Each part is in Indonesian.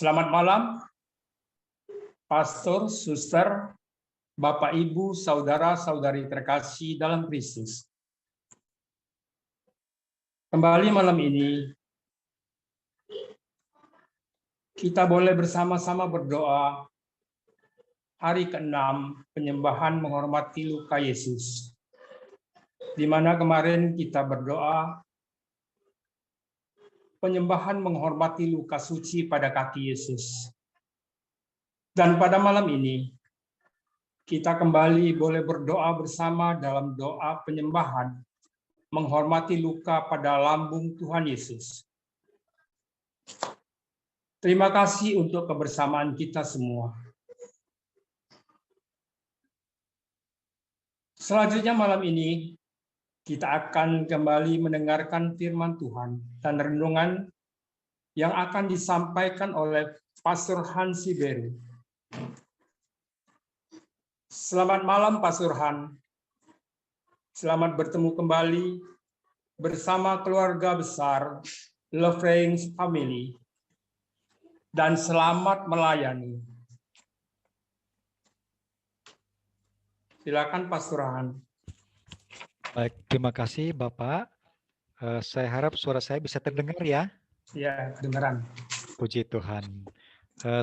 Selamat malam, Pastor, Suster, Bapak, Ibu, Saudara-saudari terkasih dalam Kristus. Kembali malam ini, kita boleh bersama-sama berdoa hari ke-6 penyembahan menghormati luka Yesus. Di mana kemarin kita berdoa penyembahan menghormati luka suci pada kaki Yesus. Dan pada malam ini, kita kembali boleh berdoa bersama dalam doa penyembahan menghormati luka pada lambung Tuhan Yesus. Terima kasih untuk kebersamaan kita semua. Selanjutnya malam ini, kita akan kembali mendengarkan firman Tuhan dan renungan yang akan disampaikan oleh Pastor Hansi Beru. Selamat malam, Pastor Han. Selamat bertemu kembali bersama keluarga besar Love Range Family. Dan selamat melayani. Silakan Pastor Han. Baik, terima kasih Bapak. Saya harap suara saya bisa terdengar ya. Ya, kedengaran. Puji Tuhan.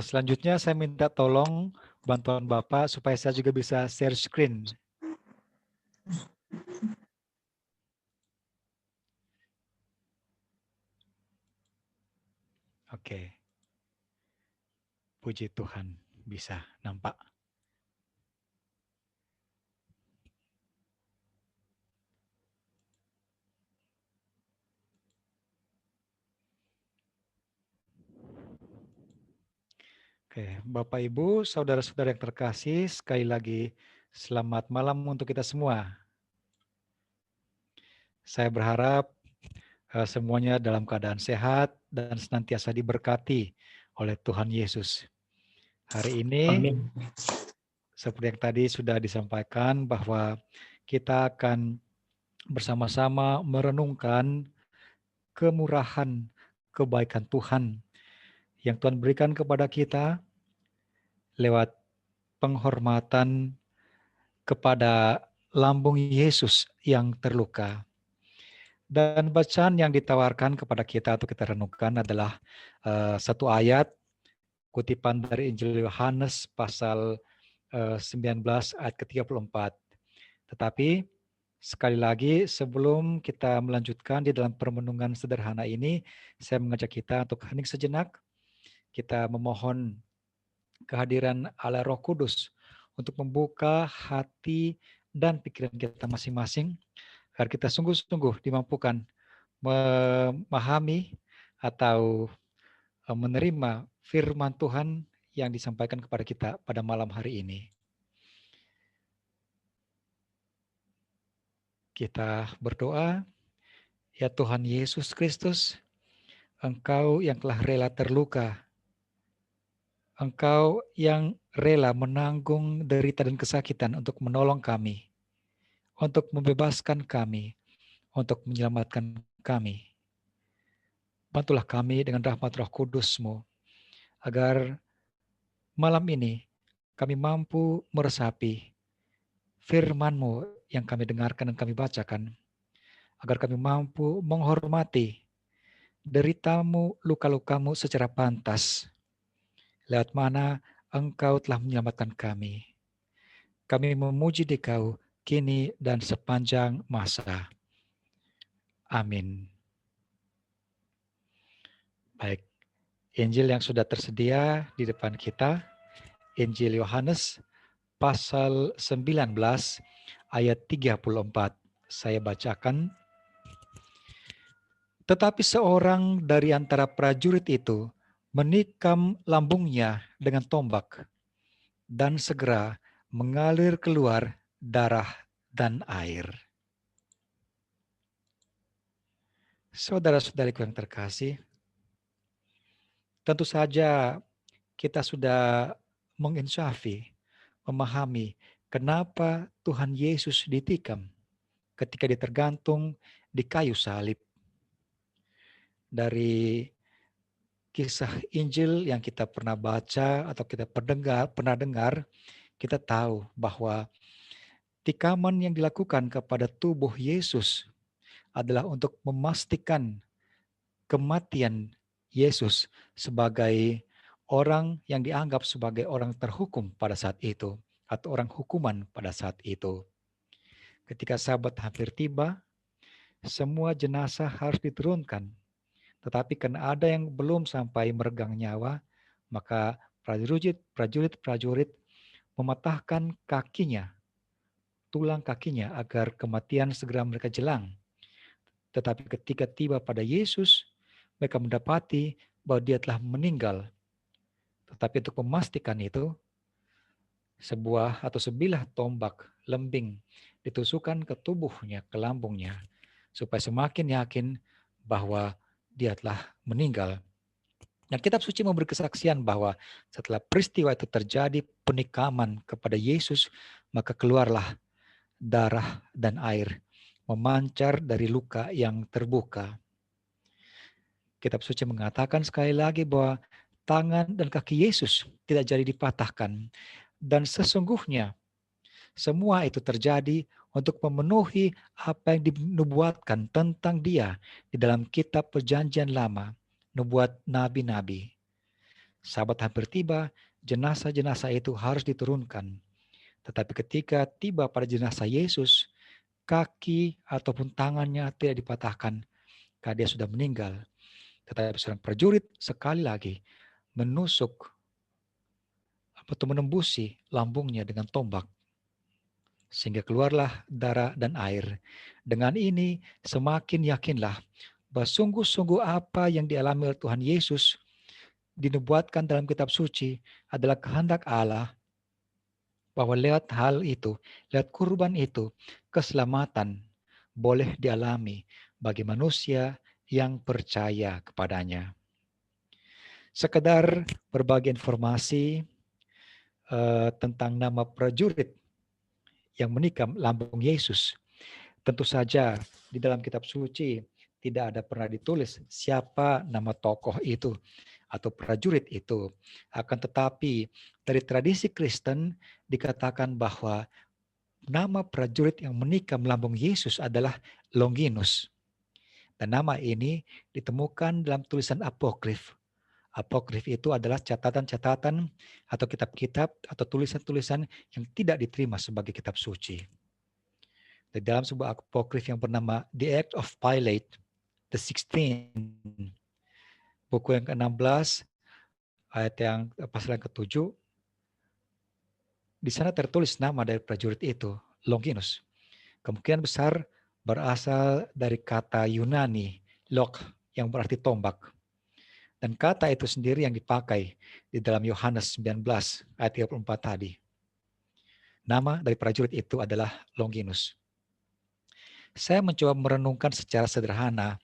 Selanjutnya saya minta tolong bantuan Bapak supaya saya juga bisa share screen. Oke. Puji Tuhan, bisa nampak. Oke, Bapak Ibu, saudara-saudara yang terkasih, sekali lagi selamat malam untuk kita semua. Saya berharap semuanya dalam keadaan sehat dan senantiasa diberkati oleh Tuhan Yesus. Hari ini, Amin. seperti yang tadi sudah disampaikan bahwa kita akan bersama-sama merenungkan kemurahan, kebaikan Tuhan yang Tuhan berikan kepada kita lewat penghormatan kepada lambung Yesus yang terluka. Dan bacaan yang ditawarkan kepada kita atau kita renungkan adalah satu ayat kutipan dari Injil Yohanes pasal 19 ayat ke-34. Tetapi sekali lagi sebelum kita melanjutkan di dalam permenungan sederhana ini, saya mengajak kita untuk hening sejenak. Kita memohon kehadiran Allah Roh Kudus untuk membuka hati dan pikiran kita masing-masing agar kita sungguh-sungguh dimampukan memahami atau menerima firman Tuhan yang disampaikan kepada kita pada malam hari ini. Kita berdoa, ya Tuhan Yesus Kristus, Engkau yang telah rela terluka, Engkau yang rela menanggung derita dan kesakitan untuk menolong kami, untuk membebaskan kami, untuk menyelamatkan kami. Bantulah kami dengan rahmat Roh Kudus-Mu, agar malam ini kami mampu meresapi firman-Mu yang kami dengarkan dan kami bacakan, agar kami mampu menghormati deritamu, luka-lukamu secara pantas, lewat mana Engkau telah menyelamatkan kami. Kami memuji Dikau kini dan sepanjang masa. Amin. Baik, Injil yang sudah tersedia di depan kita, Injil Yohanes pasal 19 ayat 34. Saya bacakan. Tetapi seorang dari antara prajurit itu menikam lambungnya dengan tombak, dan segera mengalir keluar darah dan air. Saudara-saudariku yang terkasih, tentu saja kita sudah menginsafi, memahami kenapa Tuhan Yesus ditikam ketika ditergantung di kayu salib. Dari kisah Injil yang kita pernah baca atau kita pernah dengar, kita tahu bahwa tikaman yang dilakukan kepada tubuh Yesus adalah untuk memastikan kematian Yesus sebagai orang yang dianggap sebagai orang terhukum pada saat itu atau orang hukuman pada saat itu. Ketika Sabat hampir tiba, semua jenazah harus diturunkan. Tetapi karena ada yang belum sampai meregang nyawa, maka prajurit mematahkan kakinya, tulang kakinya agar kematian segera mereka jelang. Tetapi ketika tiba pada Yesus, mereka mendapati bahwa dia telah meninggal. Tetapi untuk memastikan itu, sebuah atau sebilah tombak lembing ditusukkan ke tubuhnya, ke lambungnya, supaya semakin yakin bahwa dia telah meninggal. Dan kitab suci memberi kesaksian bahwa setelah peristiwa itu terjadi penikaman kepada Yesus, maka keluarlah darah dan air memancar dari luka yang terbuka. Kitab suci mengatakan sekali lagi bahwa tangan dan kaki Yesus tidak jadi dipatahkan. Dan sesungguhnya semua itu terjadi untuk memenuhi apa yang dinubuatkan tentang dia di dalam kitab perjanjian lama, nubuat nabi-nabi. Sabat hampir tiba, jenazah-jenazah itu harus diturunkan. Tetapi ketika tiba pada jenazah Yesus, kaki ataupun tangannya tidak dipatahkan karena dia sudah meninggal. Tetapi seorang prajurit sekali lagi menusuk atau menembusi lambungnya dengan tombak, sehingga keluarlah darah dan air. Dengan ini semakin yakinlah bahwa sungguh-sungguh apa yang dialami oleh Tuhan Yesus dinubuatkan dalam kitab suci adalah kehendak Allah, bahwa lewat hal itu, lewat kurban itu, keselamatan boleh dialami bagi manusia yang percaya kepadanya. Sekedar berbagi informasi tentang nama prajurit yang menikam lambung Yesus. Tentu saja di dalam kitab suci tidak ada pernah ditulis siapa nama tokoh itu atau prajurit itu. Akan tetapi dari tradisi Kristen dikatakan bahwa nama prajurit yang menikam lambung Yesus adalah Longinus. Dan nama ini ditemukan dalam tulisan apokrif. Apokrif itu adalah catatan-catatan atau kitab-kitab atau tulisan-tulisan yang tidak diterima sebagai kitab suci. Di dalam sebuah apokrif yang bernama The Act of Pilate, the 16, buku yang ke-16, ayat yang pasal yang ke-7, di sana tertulis nama dari prajurit itu, Longinus. Kemungkinan besar berasal dari kata Yunani, lok, yang berarti tombak. Dan kata itu sendiri yang dipakai di dalam Yohanes 19 ayat 34 tadi. Nama dari prajurit itu adalah Longinus. Saya mencoba merenungkan secara sederhana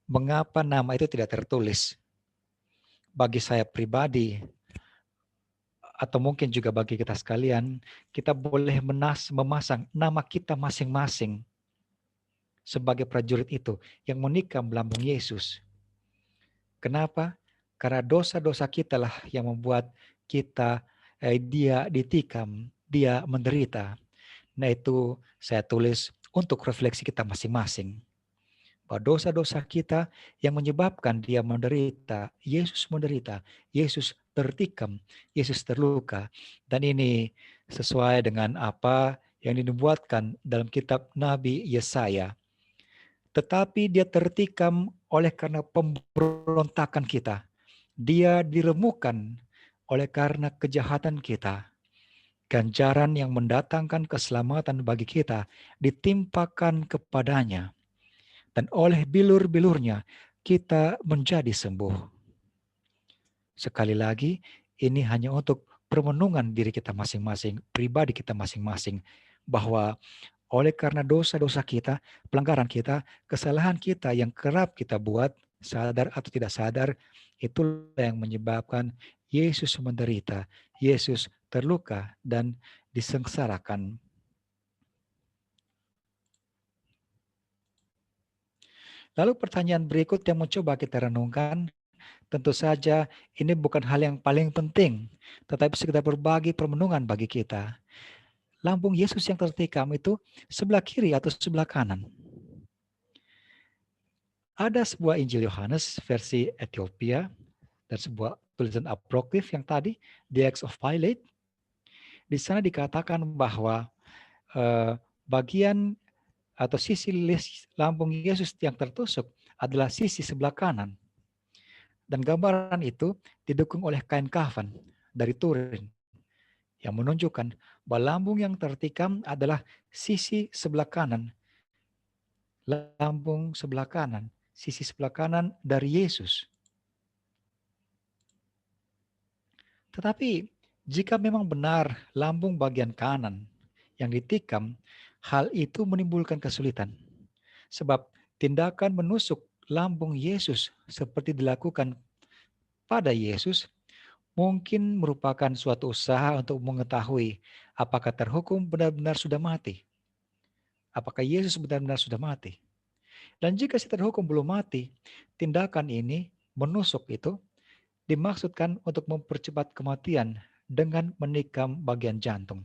mengapa nama itu tidak tertulis. Bagi saya pribadi, atau mungkin juga bagi kita sekalian, kita boleh memasang nama kita masing-masing sebagai prajurit itu yang menikam lambung Yesus. Kenapa? Karena dosa-dosa kita lah yang membuat kita, dia ditikam, dia menderita. Nah itu saya tulis untuk refleksi kita masing-masing. Bahwa dosa-dosa kita yang menyebabkan dia menderita, Yesus tertikam, Yesus terluka. Dan ini sesuai dengan apa yang dinubuatkan dalam kitab Nabi Yesaya. Tetapi dia tertikam oleh karena pemberontakan kita. Dia diremukkan oleh karena kejahatan kita. Ganjaran yang mendatangkan keselamatan bagi kita ditimpakan kepadanya. Dan oleh bilur-bilurnya kita menjadi sembuh. Sekali lagi, ini hanya untuk permenungan diri kita masing-masing, pribadi kita masing-masing. Bahwa oleh karena dosa-dosa kita, pelanggaran kita, kesalahan kita yang kerap kita buat, sadar atau tidak sadar, itulah yang menyebabkan Yesus menderita, Yesus terluka dan disengsarakan. Lalu pertanyaan berikut yang mencoba kita renungkan, tentu saja ini bukan hal yang paling penting, tetapi sekedar berbagi permenungan bagi kita. Lambung Yesus yang tertikam itu sebelah kiri atau sebelah kanan. Ada sebuah Injil Yohanes versi Ethiopia dan sebuah tulisan apokrif yang tadi, The Acts of Pilate. Di sana dikatakan bahwa bagian atau sisi lambung Yesus yang tertusuk adalah sisi sebelah kanan. Dan gambaran itu didukung oleh kain kafan dari Turin yang menunjukkan bahwa lambung yang tertikam adalah sisi sebelah kanan. Lambung sebelah kanan, sisi sebelah kanan dari Yesus. Tetapi jika memang benar lambung bagian kanan yang ditikam, hal itu menimbulkan kesulitan. Sebab tindakan menusuk lambung Yesus seperti dilakukan pada Yesus mungkin merupakan suatu usaha untuk mengetahui apakah terhukum benar-benar sudah mati. Apakah Yesus benar-benar sudah mati. Dan jika si terhukum belum mati, tindakan ini menusuk itu dimaksudkan untuk mempercepat kematian dengan menikam bagian jantung.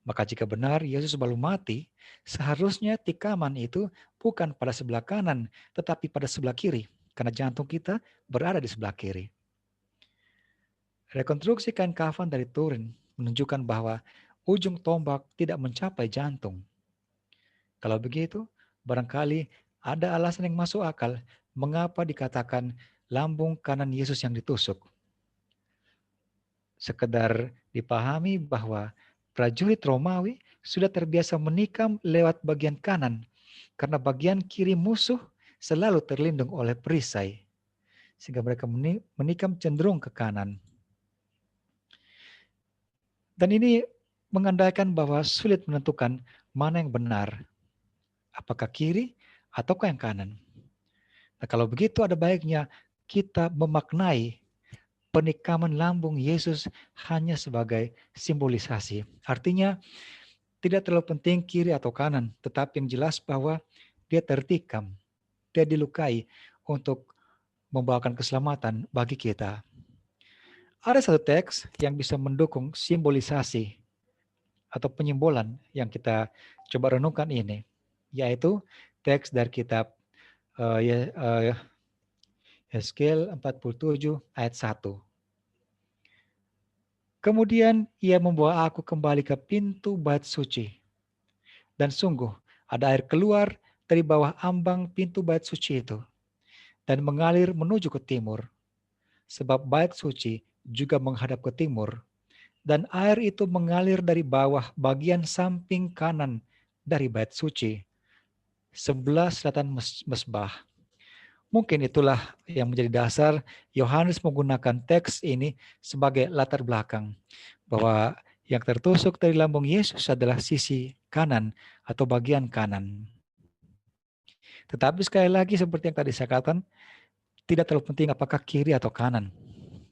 Maka jika benar Yesus belum mati, seharusnya tikaman itu bukan pada sebelah kanan, tetapi pada sebelah kiri, karena jantung kita berada di sebelah kiri. Rekonstruksi kain kafan dari Turin menunjukkan bahwa ujung tombak tidak mencapai jantung. Kalau begitu, barangkali ada alasan yang masuk akal mengapa dikatakan lambung kanan Yesus yang ditusuk. Sekedar dipahami bahwa prajurit Romawi sudah terbiasa menikam lewat bagian kanan karena bagian kiri musuh selalu terlindung oleh perisai. Sehingga mereka menikam cenderung ke kanan. Dan ini mengandaikan bahwa sulit menentukan mana yang benar. Apakah kiri ataukah yang kanan. Nah, kalau begitu ada baiknya kita memaknai penikaman lambung Yesus hanya sebagai simbolisasi. Artinya tidak terlalu penting kiri atau kanan, tetapi yang jelas bahwa dia tertikam, dia dilukai untuk membawakan keselamatan bagi kita. Ada satu teks yang bisa mendukung simbolisasi atau penyimbolan yang kita coba renungkan ini, yaitu teks dari kitab Yeskiel 47 ayat 1. Kemudian ia membawa aku kembali ke pintu bait suci. Dan sungguh ada air keluar dari bawah ambang pintu bait suci itu dan mengalir menuju ke timur. Sebab bait suci juga menghadap ke timur. Dan air itu mengalir dari bawah bagian samping kanan dari bait suci, sebelah selatan mesbah. Mungkin itulah yang menjadi dasar Yohanes menggunakan teks ini sebagai latar belakang, bahwa yang tertusuk dari lambung Yesus adalah sisi kanan atau bagian kanan. Tetapi sekali lagi seperti yang tadi saya katakan, tidak terlalu penting apakah kiri atau kanan.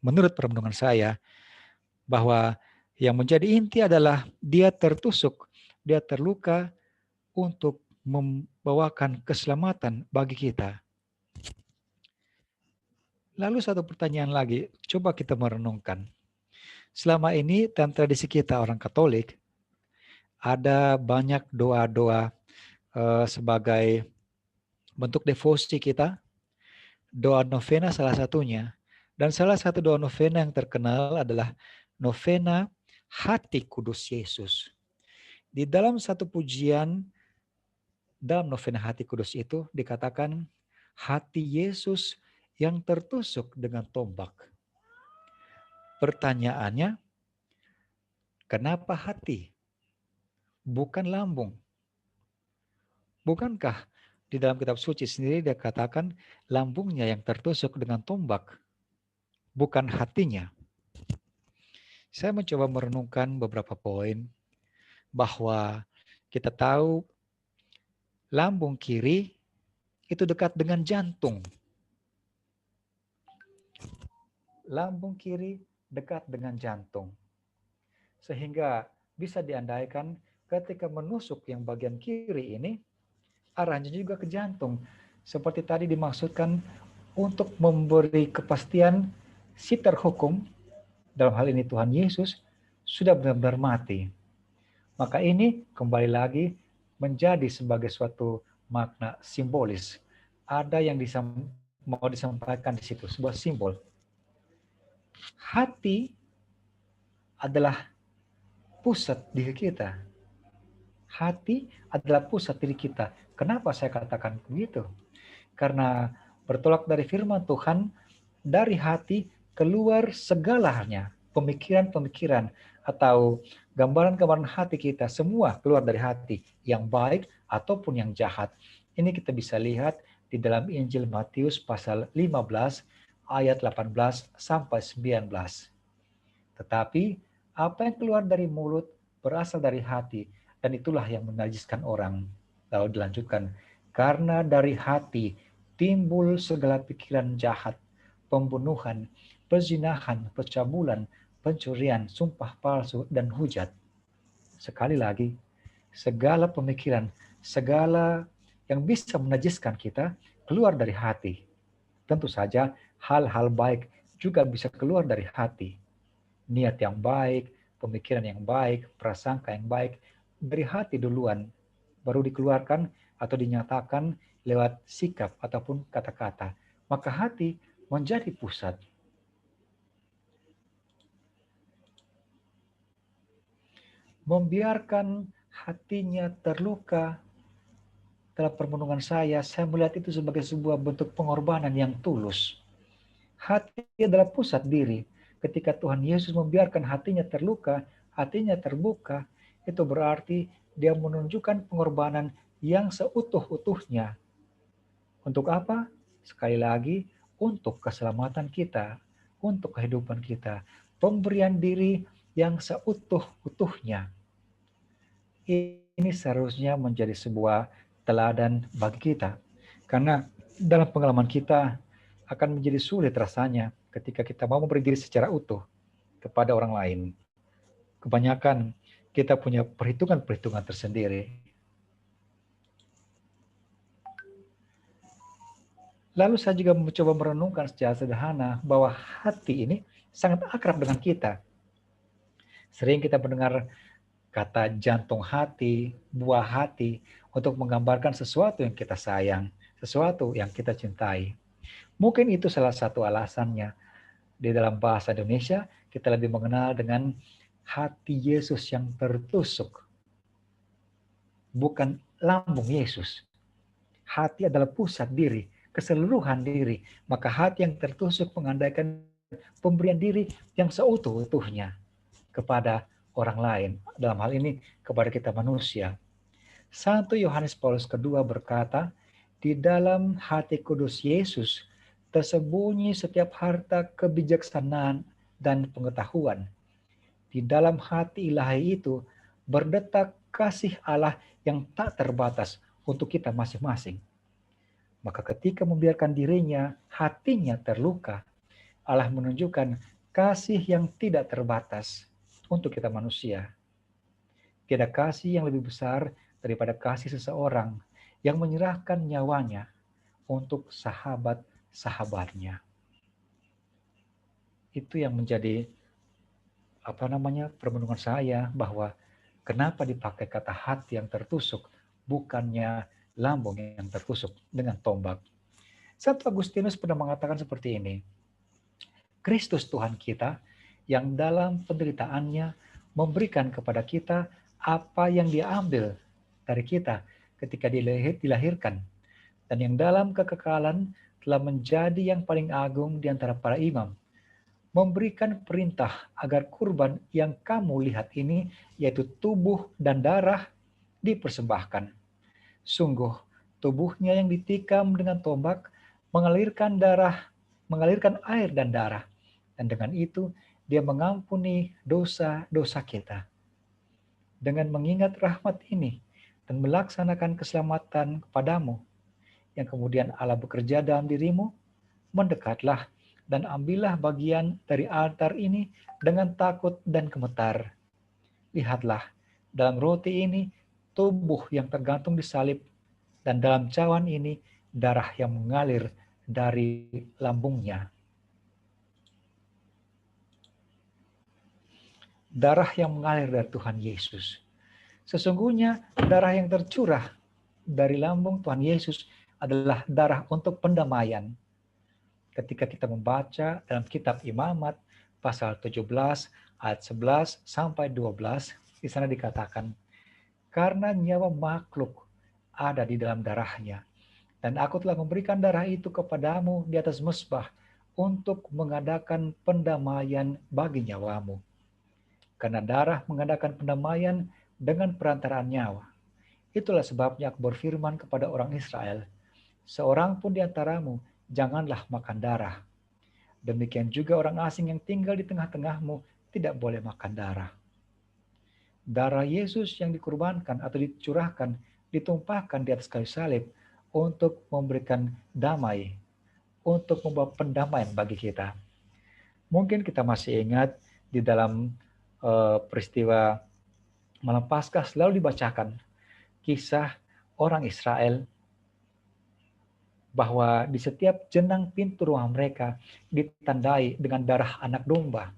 Menurut permenungan saya, bahwa yang menjadi inti adalah dia tertusuk, dia terluka untuk membawakan keselamatan bagi kita. Lalu satu pertanyaan lagi, coba kita merenungkan. Selama ini dalam tradisi kita orang Katolik, ada banyak doa-doa sebagai bentuk devosi kita. Doa novena salah satunya. Dan salah satu doa novena yang terkenal adalah novena Hati Kudus Yesus. Di dalam satu pujian, dalam novena Hati Kudus itu dikatakan, hati Yesus yang tertusuk dengan tombak. Pertanyaannya, kenapa hati? Bukan lambung. Bukankah di dalam kitab suci sendiri dia katakan lambungnya yang tertusuk dengan tombak, bukan hatinya? Saya mencoba merenungkan beberapa poin bahwa kita tahu lambung kiri itu dekat dengan jantung. Lambung kiri dekat dengan jantung. Sehingga bisa diandaikan ketika menusuk yang bagian kiri ini, arahnya juga ke jantung. Seperti tadi dimaksudkan untuk memberi kepastian si terhukum, dalam hal ini Tuhan Yesus, sudah benar-benar mati. Maka ini kembali lagi menjadi sebagai suatu makna simbolis. Ada yang mau disampaikan di situ, sebuah simbol. Hati adalah pusat diri kita. Hati adalah pusat diri kita. Kenapa saya katakan begitu? Karena bertolak dari firman Tuhan, dari hati keluar segalanya, pemikiran-pemikiran atau gambaran-gambaran hati kita, semua keluar dari hati, yang baik ataupun yang jahat. Ini kita bisa lihat di dalam Injil Matius pasal 15 ayat 18 sampai 19. Tetapi apa yang keluar dari mulut berasal dari hati, dan itulah yang menajiskan orang. Lalu dilanjutkan, karena dari hati timbul segala pikiran jahat, pembunuhan, perzinahan, percabulan, pencurian, sumpah palsu, dan hujat. Sekali lagi, segala pemikiran, segala yang bisa menajiskan kita keluar dari hati. Tentu saja hal-hal baik juga bisa keluar dari hati. Niat yang baik, pemikiran yang baik, prasangka yang baik, dari hati duluan, baru dikeluarkan atau dinyatakan lewat sikap ataupun kata-kata. Maka hati menjadi pusat. Membiarkan hatinya terluka dalam permenungan saya melihat itu sebagai sebuah bentuk pengorbanan yang tulus. Hati adalah pusat diri. Ketika Tuhan Yesus membiarkan hatinya terluka, hatinya terbuka, itu berarti dia menunjukkan pengorbanan yang seutuh-utuhnya. Untuk apa? Sekali lagi, untuk keselamatan kita, untuk kehidupan kita. Pemberian diri yang seutuh-utuhnya. Ini seharusnya menjadi sebuah teladan bagi kita. Karena dalam pengalaman kita akan menjadi sulit rasanya ketika kita mau memberi diri secara utuh kepada orang lain. Kebanyakan kita punya perhitungan-perhitungan tersendiri. Lalu saya juga mencoba merenungkan secara sederhana bahwa hati ini sangat akrab dengan kita. Sering kita mendengar kata jantung hati, buah hati, untuk menggambarkan sesuatu yang kita sayang, sesuatu yang kita cintai. Mungkin itu salah satu alasannya. Di dalam bahasa Indonesia, kita lebih mengenal dengan hati Yesus yang tertusuk. Bukan lambung Yesus. Hati adalah pusat diri, keseluruhan diri. Maka hati yang tertusuk mengandaikan pemberian diri yang seutuh-utuhnya kepada orang lain. Dalam hal ini kepada kita manusia. 1 Yohanes Paulus II berkata, di dalam hati kudus Yesus tersembunyi setiap harta kebijaksanaan dan pengetahuan. Di dalam hati ilahi itu berdetak kasih Allah yang tak terbatas untuk kita masing-masing. Maka ketika membiarkan dirinya, hatinya terluka, Allah menunjukkan kasih yang tidak terbatas untuk kita manusia. Tiada kasih yang lebih besar daripada kasih seseorang yang menyerahkan nyawanya untuk sahabat-sahabatnya. Itu yang menjadi permenungan saya, bahwa kenapa dipakai kata hati yang tertusuk, bukannya lambung yang tertusuk dengan tombak. Santo Agustinus pernah mengatakan seperti ini, Kristus Tuhan kita yang dalam penderitaannya memberikan kepada kita apa yang dia ambil dari kita ketika dilahirkan, dan yang dalam kekekalan telah menjadi yang paling agung di antara para imam, memberikan perintah agar kurban yang kamu lihat ini, yaitu tubuh dan darah, dipersembahkan. Sungguh, tubuhnya yang ditikam dengan tombak mengalirkan air dan darah, dan dengan itu dia mengampuni dosa-dosa kita. Dengan mengingat rahmat ini dan melaksanakan keselamatan kepadamu, yang kemudian Allah bekerja dalam dirimu, mendekatlah dan ambillah bagian dari altar ini dengan takut dan gemetar. Lihatlah, dalam roti ini tubuh yang tergantung di salib, dan dalam cawan ini darah yang mengalir dari lambungnya. Darah yang mengalir dari Tuhan Yesus. Sesungguhnya darah yang tercurah dari lambung Tuhan Yesus adalah darah untuk pendamaian. Ketika kita membaca dalam kitab Imamat pasal 17 ayat 11 sampai 12, di sana dikatakan, karena nyawa makhluk ada di dalam darahnya, dan aku telah memberikan darah itu kepadamu di atas mezbah untuk mengadakan pendamaian bagi nyawamu. Karena darah mengadakan pendamaian dengan perantaraan nyawa. Itulah sebabnya aku berfirman kepada orang Israel, seorang pun di antaramu janganlah makan darah. Demikian juga orang asing yang tinggal di tengah-tengahmu tidak boleh makan darah. Darah Yesus yang dikurbankan atau dicurahkan, ditumpahkan di atas kayu salib untuk memberikan damai, untuk membawa pendamaian bagi kita. Mungkin kita masih ingat di dalam peristiwa malam Paskah selalu dibacakan kisah orang Israel bahwa di setiap jenang pintu rumah mereka ditandai dengan darah anak domba.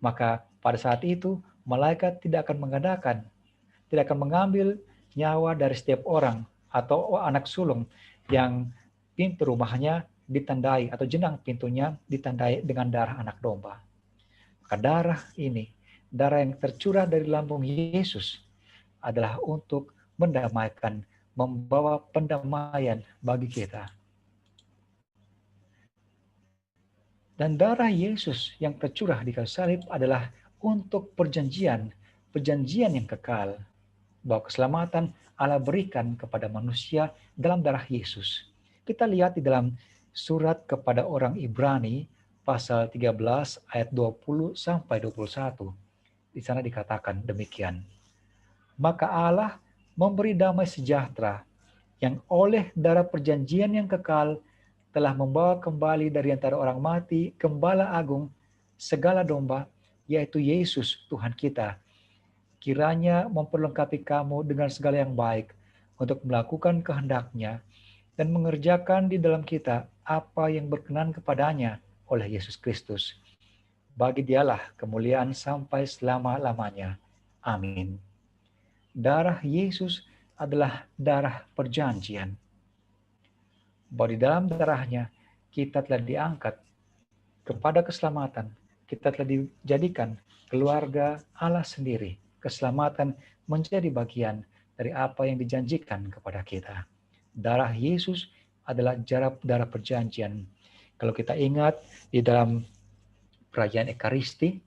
Maka pada saat itu malaikat tidak akan mengambil nyawa dari setiap orang atau anak sulung yang pintu rumahnya ditandai atau jenang pintunya ditandai dengan darah anak domba. Maka darah ini, darah yang tercurah dari lambung Yesus adalah untuk mendamaikan, membawa pendamaian bagi kita. Dan darah Yesus yang tercurah di kayu salib adalah untuk perjanjian yang kekal. Bahwa keselamatan Allah berikan kepada manusia dalam darah Yesus. Kita lihat di dalam surat kepada orang Ibrani pasal 13 ayat 20 sampai 21. Di sana dikatakan demikian. Maka Allah memberi damai sejahtera yang oleh darah perjanjian yang kekal telah membawa kembali dari antara orang mati Gembala Agung segala domba, yaitu Yesus Tuhan kita. Kiranya memperlengkapi kamu dengan segala yang baik untuk melakukan kehendak-Nya dan mengerjakan di dalam kita apa yang berkenan kepadanya oleh Yesus Kristus. Bagi Dialah kemuliaan sampai selama-lamanya. Amin. Darah Yesus adalah darah perjanjian. Bahwa di dalam darahnya kita telah diangkat kepada keselamatan. Kita telah dijadikan keluarga Allah sendiri. Keselamatan menjadi bagian dari apa yang dijanjikan kepada kita. Darah Yesus adalah darah perjanjian. Kalau kita ingat di dalam perayaan Ekaristi,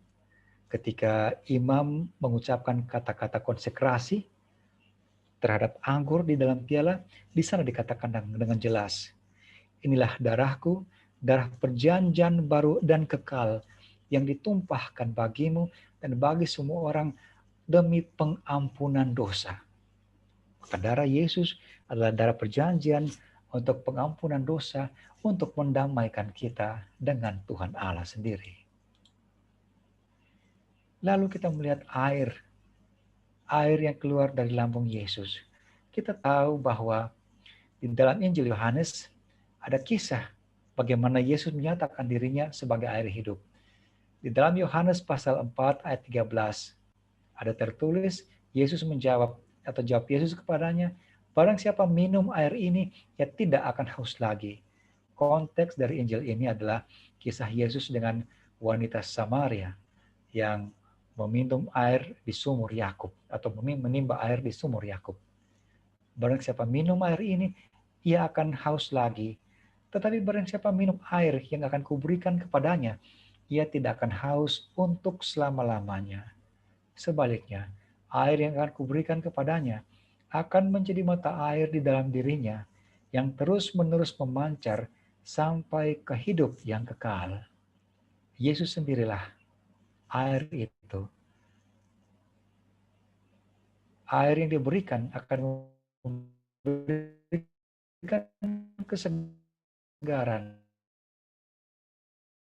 ketika imam mengucapkan kata-kata konsekrasi terhadap anggur di dalam piala, di sana dikatakan dengan jelas, inilah darahku, darah perjanjian baru dan kekal yang ditumpahkan bagimu dan bagi semua orang demi pengampunan dosa. Maka darah Yesus adalah darah perjanjian untuk pengampunan dosa, untuk mendamaikan kita dengan Tuhan Allah sendiri. Lalu kita melihat air yang keluar dari lambung Yesus. Kita tahu bahwa di dalam Injil Yohanes ada kisah bagaimana Yesus menyatakan dirinya sebagai air hidup. Di dalam Yohanes pasal 4 ayat 13 ada tertulis, Yesus menjawab atau jawab Yesus kepadanya, barang siapa minum air ini, ia tidak akan haus lagi. Konteks dari Injil ini adalah kisah Yesus dengan wanita Samaria yang meminum air di sumur Yakub atau menimba air di sumur Yakub. Barang siapa minum air ini, ia akan haus lagi. Tetapi barang siapa minum air yang akan kuberikan kepadanya, ia tidak akan haus untuk selama-lamanya. Sebaliknya, air yang akan kuberikan kepadanya akan menjadi mata air di dalam dirinya yang terus-menerus memancar sampai ke hidup yang kekal. Yesus sendirilah air itu. Air yang diberikan akan memberikan kesegaran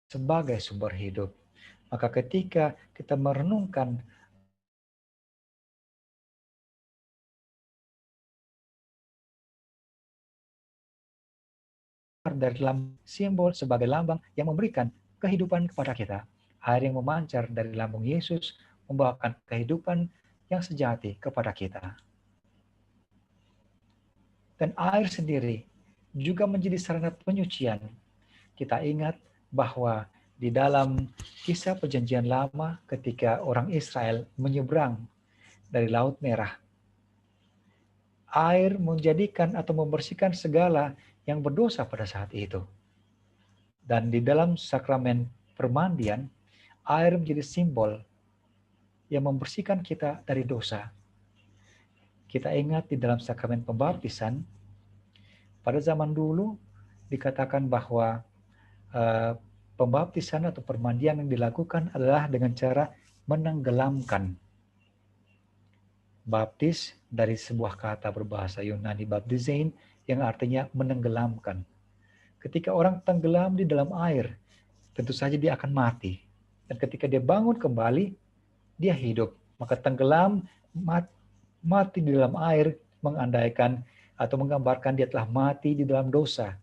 sebagai sumber hidup. Maka ketika kita merenungkan dari lambung, simbol sebagai lambang yang memberikan kehidupan kepada kita. Air yang memancar dari lambung Yesus membawakan kehidupan yang sejati kepada kita. Dan air sendiri juga menjadi sarana penyucian. Kita ingat bahwa di dalam kisah Perjanjian Lama ketika orang Israel menyeberang dari Laut Merah, air menjadikan atau membersihkan segala yang berdosa pada saat itu. Dan di dalam sakramen permandian, air menjadi simbol yang membersihkan kita dari dosa. Kita ingat di dalam sakramen pembaptisan, pada zaman dulu dikatakan bahwa pembaptisan atau permandian yang dilakukan adalah dengan cara menenggelamkan. Baptis dari sebuah kata berbahasa Yunani baptizein yang artinya menenggelamkan. Ketika orang tenggelam di dalam air, tentu saja dia akan mati. Dan ketika dia bangun kembali, dia hidup. Maka tenggelam, mati di dalam air mengandaikan atau menggambarkan dia telah mati di dalam dosa.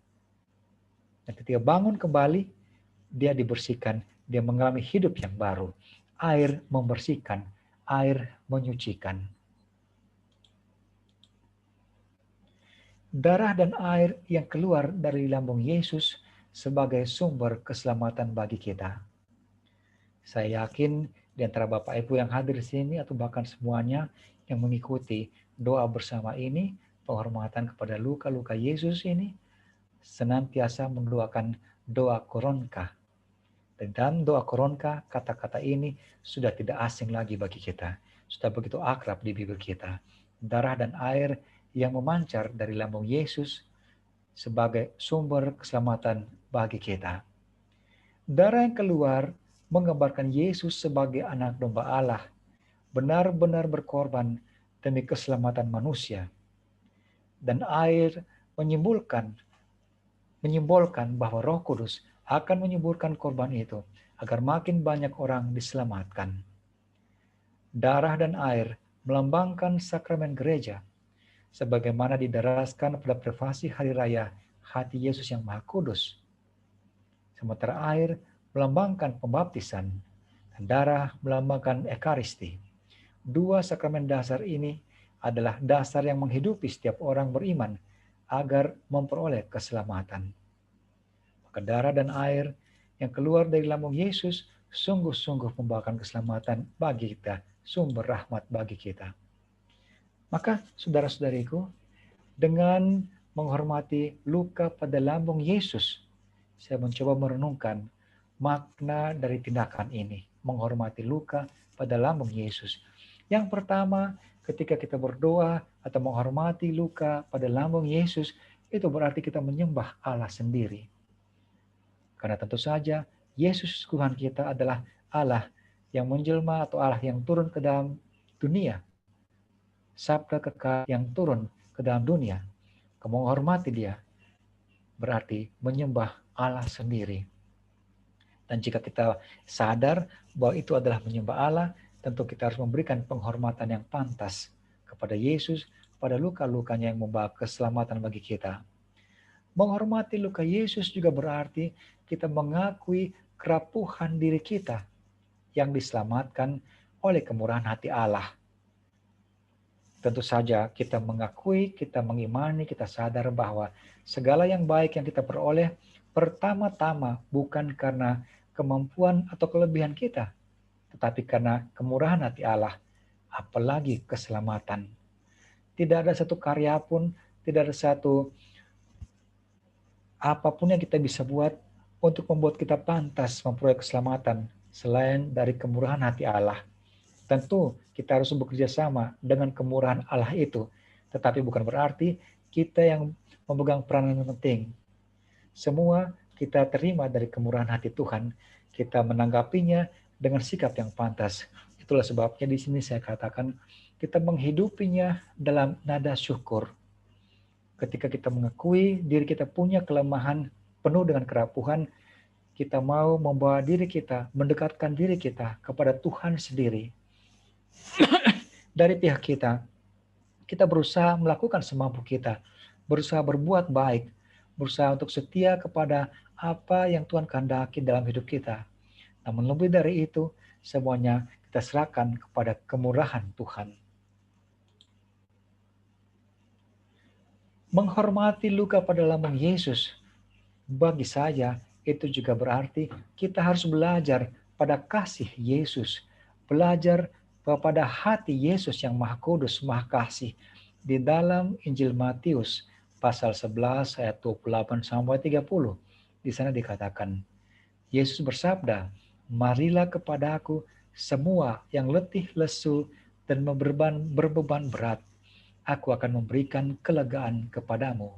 Dan ketika bangun kembali, dia dibersihkan, dia mengalami hidup yang baru. Air membersihkan, air menyucikan. Darah dan air yang keluar dari lambung Yesus sebagai sumber keselamatan bagi kita. Saya yakin di antara Bapak Ibu yang hadir di sini atau bahkan semuanya yang mengikuti doa bersama ini, penghormatan kepada luka-luka Yesus ini, senantiasa mendoakan doa koronka. Dan dalam doa koronka, kata-kata ini sudah tidak asing lagi bagi kita. Sudah begitu akrab di bibir kita. Darah dan air yang memancar dari lambung Yesus sebagai sumber keselamatan bagi kita. Darah yang keluar menggambarkan Yesus sebagai anak domba Allah, benar-benar berkorban demi keselamatan manusia. Dan air menyimbolkan bahwa Roh Kudus akan menyuburkan korban itu agar makin banyak orang diselamatkan. Darah dan air melambangkan sakramen gereja, sebagaimana didaraskan pada privasi hari raya hati Yesus yang Maha Kudus. Sementara air melambangkan pembaptisan dan darah melambangkan ekaristi. Dua sakramen dasar ini adalah dasar yang menghidupi setiap orang beriman agar memperoleh keselamatan. Maka darah dan air yang keluar dari lambung Yesus sungguh-sungguh membawakan keselamatan bagi kita, sumber rahmat bagi kita. Maka saudara-saudariku, dengan menghormati luka pada lambung Yesus, saya mencoba merenungkan makna dari tindakan ini, menghormati luka pada lambung Yesus. Yang pertama, ketika kita berdoa atau menghormati luka pada lambung Yesus, itu berarti kita menyembah Allah sendiri. Karena tentu saja Yesus Tuhan kita adalah Allah yang menjelma atau Allah yang turun ke dalam dunia. Sabda kekal yang turun ke dalam dunia. Menghormati dia berarti menyembah Allah sendiri. Dan jika kita sadar bahwa itu adalah menyembah Allah, tentu kita harus memberikan penghormatan yang pantas kepada Yesus pada luka-lukanya yang membawa keselamatan bagi kita. Menghormati luka Yesus juga berarti kita mengakui kerapuhan diri kita yang diselamatkan oleh kemurahan hati Allah. Tentu saja kita mengakui, kita mengimani, kita sadar bahwa segala yang baik yang kita peroleh pertama-tama bukan karena kemampuan atau kelebihan kita, tetapi karena kemurahan hati Allah, apalagi keselamatan. Tidak ada satu karya pun, tidak ada satu apapun yang kita bisa buat untuk membuat kita pantas memperoleh keselamatan selain dari kemurahan hati Allah. Tentu kita harus bekerja sama dengan kemurahan Allah itu, tetapi bukan berarti kita yang memegang peranan yang penting. Semua kita terima dari kemurahan hati Tuhan, kita menanggapinya dengan sikap yang pantas. Itulah sebabnya di sini saya katakan kita menghidupinya dalam nada syukur. Ketika kita mengakui diri kita punya kelemahan penuh dengan kerapuhan, kita mau membawa diri kita, mendekatkan diri kita kepada Tuhan sendiri. Dari pihak kita berusaha melakukan semampu kita, berusaha berbuat baik, berusaha untuk setia kepada apa yang Tuhan kehendaki dalam hidup kita. Namun lebih dari itu, semuanya kita serahkan kepada kemurahan Tuhan. Menghormati luka pada lambung Yesus, bagi saya itu juga berarti kita harus belajar pada kasih Yesus, belajar kepada hati Yesus yang Maha Kudus, Maha Kasih. Di dalam Injil Matius pasal 11 ayat 28 sampai 30, di sana dikatakan, Yesus bersabda, "Marilah kepadaku semua yang letih lesu dan berbeban berat, aku akan memberikan kelegaan kepadamu.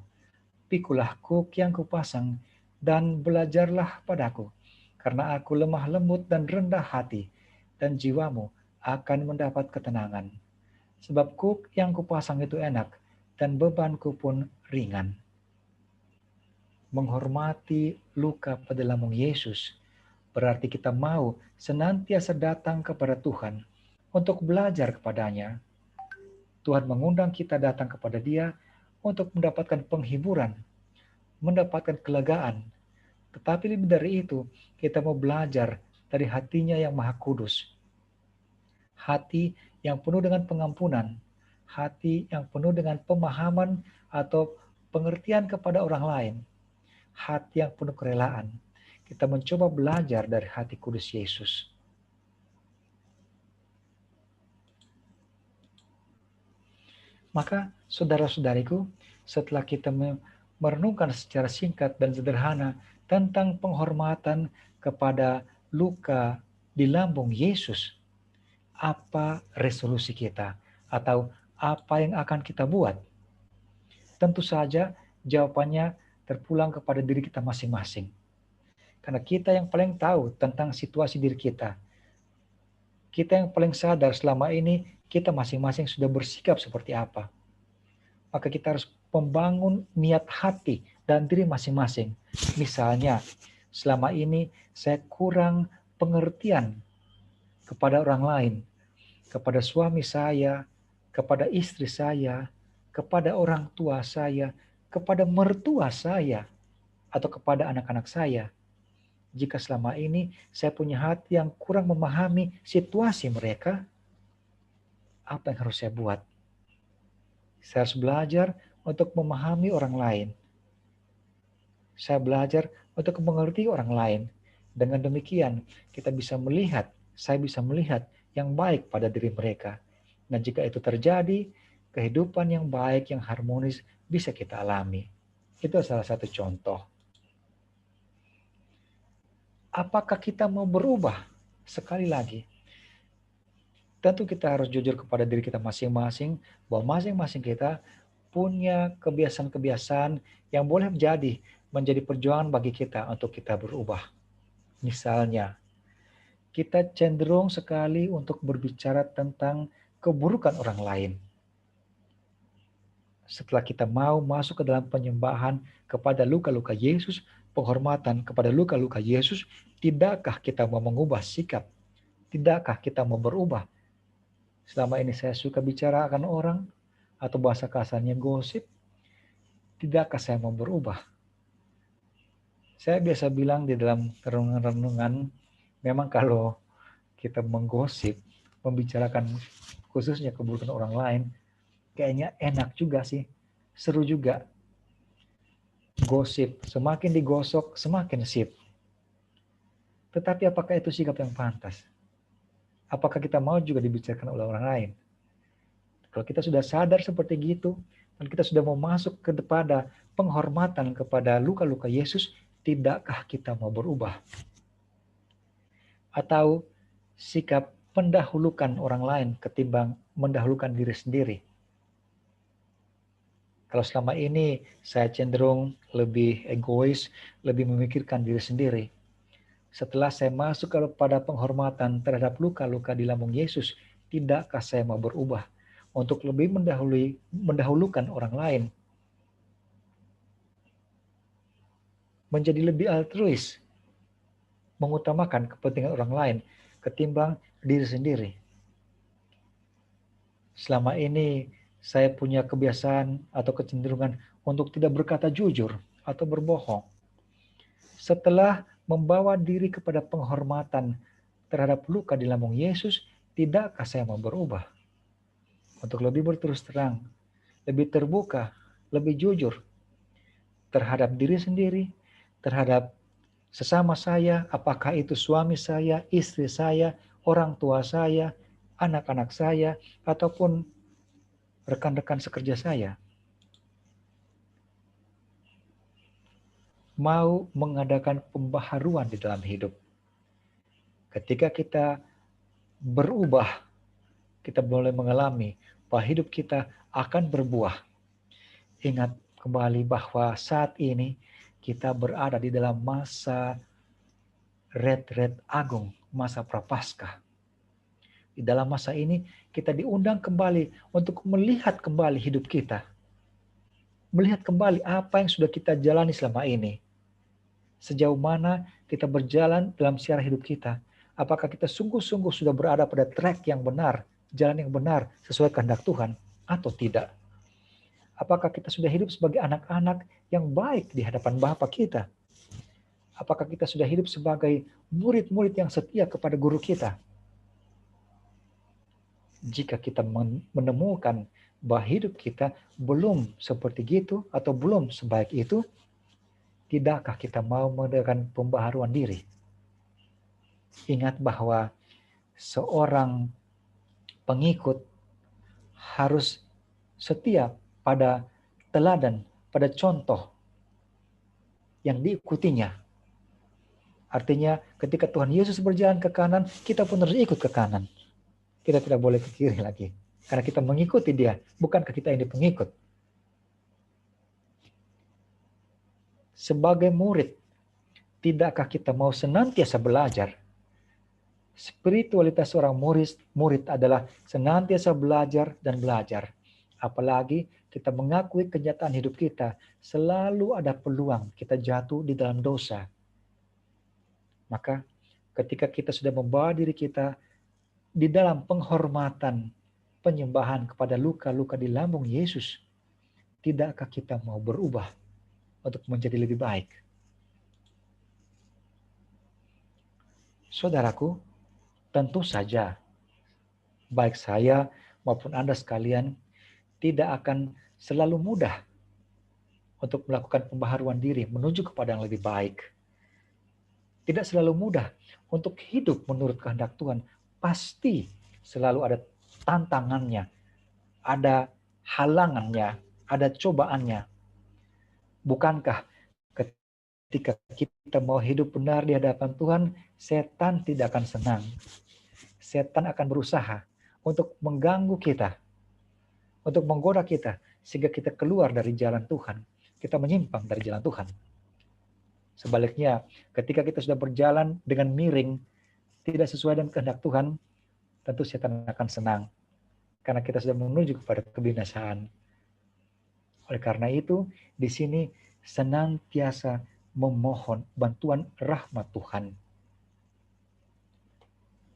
Pikulah kuk yang kupasang dan belajarlah padaku, karena aku lemah lembut dan rendah hati, dan jiwamu akan mendapat ketenangan. Sebab kuk yang kupasang itu enak, dan bebanku pun ringan." Menghormati luka pada lambung Yesus berarti kita mau senantiasa datang kepada Tuhan untuk belajar kepadanya. Tuhan mengundang kita datang kepada Dia untuk mendapatkan penghiburan, mendapatkan kelegaan. Tetapi lebih dari itu, kita mau belajar dari hatinya yang Maha Kudus. Hati yang penuh dengan pengampunan, hati yang penuh dengan pemahaman atau pengertian kepada orang lain, hati yang penuh kerelaan. Kita mencoba belajar dari hati kudus Yesus. Maka saudara-saudariku, setelah kita merenungkan secara singkat dan sederhana tentang penghormatan kepada luka di lambung Yesus, apa resolusi kita atau apa yang akan kita buat? Tentu saja jawabannya terpulang kepada diri kita masing-masing. Karena kita yang paling tahu tentang situasi diri kita. Kita yang paling sadar selama ini kita masing-masing sudah bersikap seperti apa. Maka kita harus membangun niat hati dan diri masing-masing. Misalnya, selama ini saya kurang pengertian kepada orang lain, kepada suami saya, kepada istri saya, kepada orang tua saya, kepada mertua saya, atau kepada anak-anak saya. Jika selama ini saya punya hati yang kurang memahami situasi mereka, apa yang harus saya buat? Saya harus belajar untuk memahami orang lain. Saya belajar untuk mengerti orang lain. Dengan demikian, saya bisa melihat yang baik pada diri mereka. Dan jika itu terjadi, kehidupan yang baik, yang harmonis bisa kita alami. Itu salah satu contoh. Apakah kita mau berubah? Sekali lagi, tentu kita harus jujur kepada diri kita masing-masing, bahwa masing-masing kita punya kebiasaan-kebiasaan yang boleh menjadi perjuangan bagi kita untuk kita berubah. Misalnya, kita cenderung sekali untuk berbicara tentang keburukan orang lain. Setelah kita mau masuk ke dalam penyembahan kepada luka-luka Yesus, penghormatan kepada luka-luka Yesus, tidakkah kita mau mengubah sikap? Tidakkah kita mau berubah? Selama ini saya suka bicara akan orang, atau bahasa kasarnya gosip, tidakkah saya mau berubah? Saya biasa bilang di dalam renungan-renungan, memang kalau kita menggosip, membicarakan khususnya keburukan orang lain, kayaknya enak juga sih, seru juga. Gosip, semakin digosok, semakin sip. Tetapi apakah itu sikap yang pantas? Apakah kita mau juga dibicarakan oleh orang lain? Kalau kita sudah sadar seperti gitu, dan kita sudah mau masuk kepada penghormatan kepada luka-luka Yesus, tidakkah kita mau berubah? Atau sikap mendahulukan orang lain ketimbang mendahulukan diri sendiri? Kalau selama ini saya cenderung lebih egois, lebih memikirkan diri sendiri. Setelah saya masuk kepada penghormatan terhadap luka-luka di lambung Yesus, tidakkah saya mau berubah untuk lebih mendahulukan orang lain? Menjadi lebih altruis, mengutamakan kepentingan orang lain ketimbang diri sendiri. Selama ini saya punya kebiasaan atau kecenderungan untuk tidak berkata jujur. atau berbohong. Setelah membawa diri kepada penghormatan terhadap luka di lambung Yesus, tidakkah saya mau berubah? Untuk lebih berterus terang, lebih terbuka, lebih jujur terhadap diri sendiri, terhadap sesama saya, apakah itu suami saya, istri saya, orang tua saya, anak-anak saya, ataupun rekan-rekan sekerja saya. Mau mengadakan pembaharuan di dalam hidup. Ketika kita berubah, kita boleh mengalami bahwa hidup kita akan berbuah. Ingat kembali bahwa saat ini kita berada di dalam masa retret agung, masa prapaskah. Di dalam masa ini kita diundang kembali untuk melihat kembali hidup kita. Melihat kembali apa yang sudah kita jalani selama ini. Sejauh mana kita berjalan dalam siar hidup kita. Apakah kita sungguh-sungguh sudah berada pada track yang benar, jalan yang benar sesuai kehendak Tuhan atau tidak. Apakah kita sudah hidup sebagai anak-anak yang baik di hadapan Bapa kita? Apakah kita sudah hidup sebagai murid-murid yang setia kepada guru kita? Jika kita menemukan bahwa hidup kita belum seperti itu atau belum sebaik itu, tidakkah kita mau mengadakan pembaharuan diri? Ingat bahwa seorang pengikut harus setia pada teladan, pada contoh yang diikutinya. Artinya ketika Tuhan Yesus berjalan ke kanan, kita pun harus ikut ke kanan. Kita tidak boleh ke kiri lagi. Karena kita mengikuti dia, bukankah kita ini pengikut? Sebagai murid, tidakkah kita mau senantiasa belajar? Spiritualitas seorang murid adalah senantiasa belajar dan belajar. Apalagi kita mengakui kenyataan hidup kita, selalu ada peluang kita jatuh di dalam dosa. Maka ketika kita sudah membawa diri kita di dalam penghormatan, penyembahan kepada luka-luka di lambung Yesus, tidakkah kita mau berubah untuk menjadi lebih baik? Saudaraku, tentu saja baik saya maupun Anda sekalian tidak akan selalu mudah untuk melakukan pembaharuan diri menuju kepada yang lebih baik. Tidak selalu mudah untuk hidup menurut kehendak Tuhan. Pasti selalu ada tantangannya, ada halangannya, ada cobaannya. Bukankah ketika kita mau hidup benar di hadapan Tuhan, setan tidak akan senang. Setan akan berusaha untuk mengganggu kita, untuk menggoda kita, sehingga kita keluar dari jalan Tuhan. Kita menyimpang dari jalan Tuhan. Sebaliknya, ketika kita sudah berjalan dengan miring, tidak sesuai dengan kehendak Tuhan, tentu setan akan senang. Karena kita sudah menuju kepada kebinasaan. Oleh karena itu, di sini senantiasa memohon bantuan rahmat Tuhan.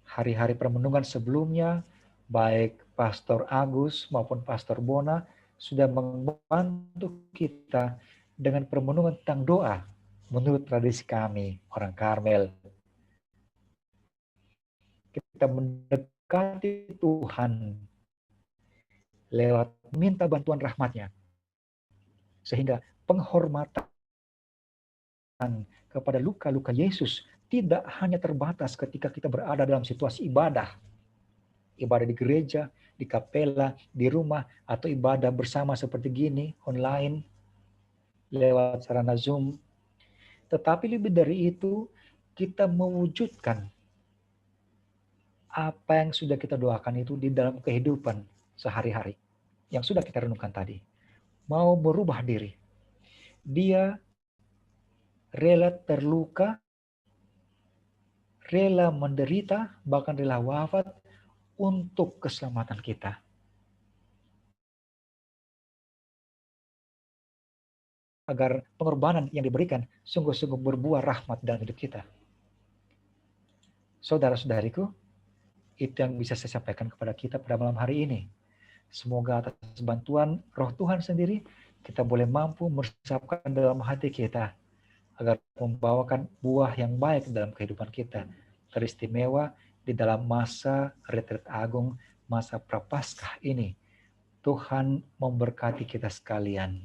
Hari-hari permenungan sebelumnya, baik Pastor Agus maupun Pastor Bona sudah membantu kita dengan permenungan tentang doa menurut tradisi kami, orang Karmel. Kita mendekati Tuhan lewat minta bantuan rahmat-Nya. Sehingga penghormatan kepada luka-luka Yesus tidak hanya terbatas ketika kita berada dalam situasi ibadah. Ibadah di gereja, di kapela, di rumah, atau ibadah bersama seperti gini, online, lewat sarana Zoom. Tetapi lebih dari itu, kita mewujudkan apa yang sudah kita doakan itu di dalam kehidupan sehari-hari. Yang sudah kita renungkan tadi. Mau merubah diri. Dia rela terluka, rela menderita, bahkan rela wafat untuk keselamatan kita. Agar pengorbanan yang diberikan sungguh-sungguh berbuah rahmat dalam hidup kita. Saudara-saudariku, itu yang bisa saya sampaikan kepada kita pada malam hari ini. Semoga atas bantuan Roh Tuhan sendiri, kita boleh mampu meresapkan dalam hati kita agar membawakan buah yang baik dalam kehidupan kita. Teristimewa di dalam masa retret agung, masa prapaskah ini. Tuhan memberkati kita sekalian.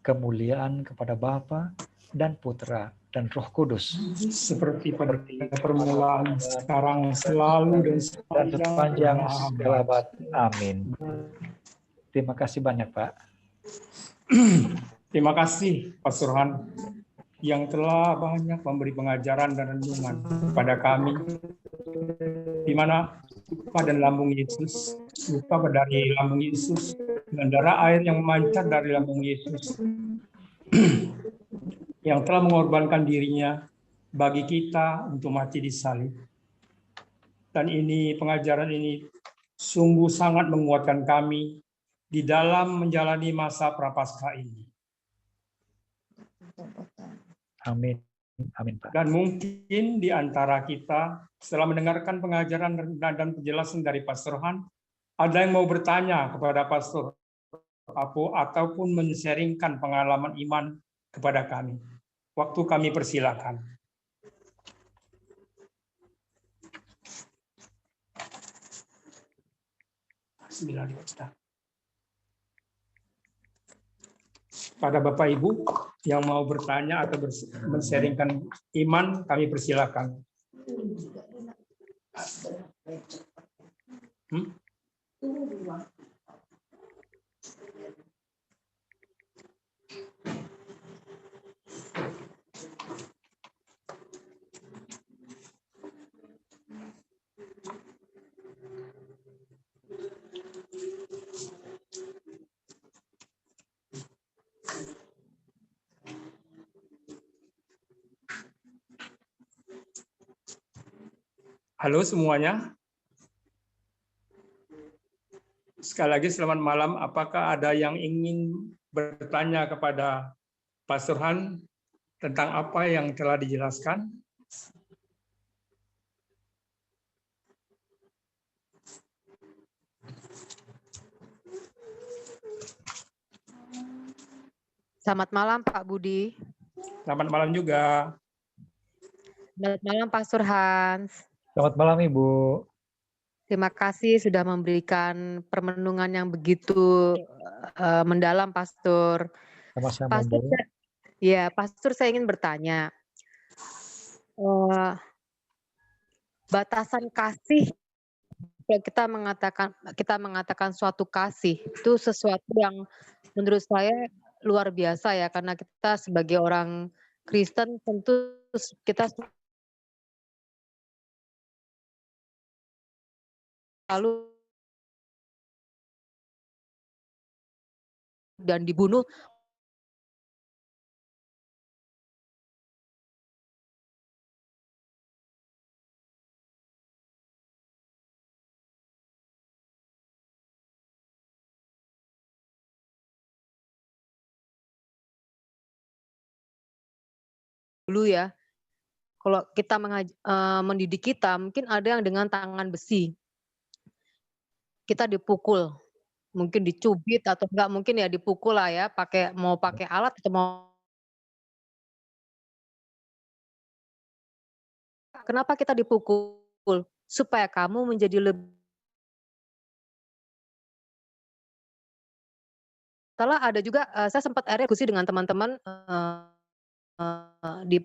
Kemuliaan kepada Bapa dan Putra dan Roh Kudus. Seperti pada permulaan, sekarang, selalu, dan sepanjang segala segala abad. abad. Amin. Terima kasih banyak, Pak. Terima kasih, Pastor Han, yang telah banyak memberi pengajaran dan renungan kepada kami, di mana lupa dan lambung Yesus, lupa dari lambung Yesus, dengan darah air yang memancar dari lambung Yesus, yang telah mengorbankan dirinya bagi kita untuk mati di salib. Dan ini, pengajaran ini sungguh sangat menguatkan kami di dalam menjalani masa prapaskah ini. Amin. Amin, Pak. Dan mungkin di antara kita, setelah mendengarkan pengajaran dan penjelasan dari Pastor Han, ada yang mau bertanya kepada Pastor ataupun men-sharingkan pengalaman iman kepada kami. Waktu kami persilakan. Bismillahirrahmanirrahim. Pada Bapak Ibu yang mau bertanya atau men-sharingkan iman, kami persilakan. Halo semuanya. Sekali lagi selamat malam. Apakah ada yang ingin bertanya kepada Pastor Han tentang apa yang telah dijelaskan? Selamat malam Pak Budi. Selamat malam juga. Selamat malam Pastor Hans. Selamat malam Ibu. Terima kasih sudah memberikan permenungan yang begitu mendalam, Pastor. Sama-sama, Pastor, Bu. Pastor, saya ingin bertanya, batasan kasih, kalau kita mengatakan suatu kasih itu sesuatu yang menurut saya luar biasa ya, karena kita sebagai orang Kristen tentu kita lalu dan dibunuh dulu ya. Kalau kita mendidik kita, mungkin ada yang dengan tangan besi. Kita dipukul, mungkin dicubit atau enggak, mungkin ya dipukul lah ya, mau pakai alat atau mau. Kenapa kita dipukul? Supaya kamu menjadi lebih. Setelah ada juga, saya sempat diskusi dengan teman-teman di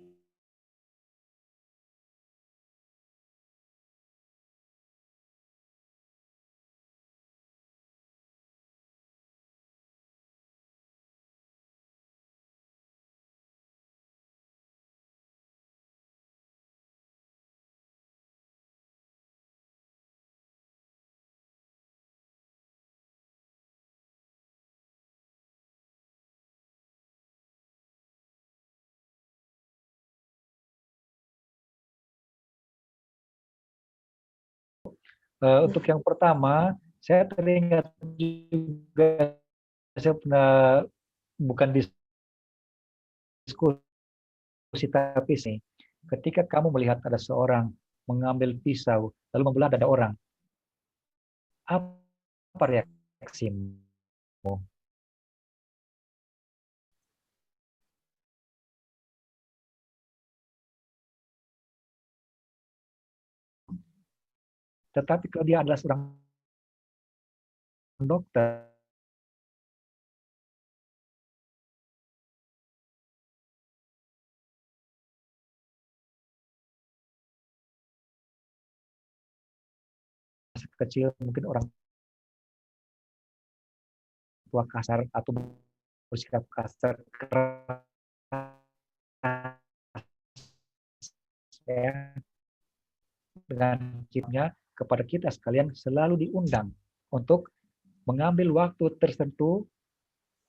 Untuk yang pertama, saya teringat juga, saya pernah bukan diskusi tapi sih, ketika kamu melihat ada seorang mengambil pisau lalu membelah dada orang, apa reaksimu? Tetapi kalau dia adalah seorang dokter, kecil mungkin orang tua kasar atau bersikap kasar keras, ya, dengan chipnya kepada kita sekalian selalu diundang untuk mengambil waktu tertentu,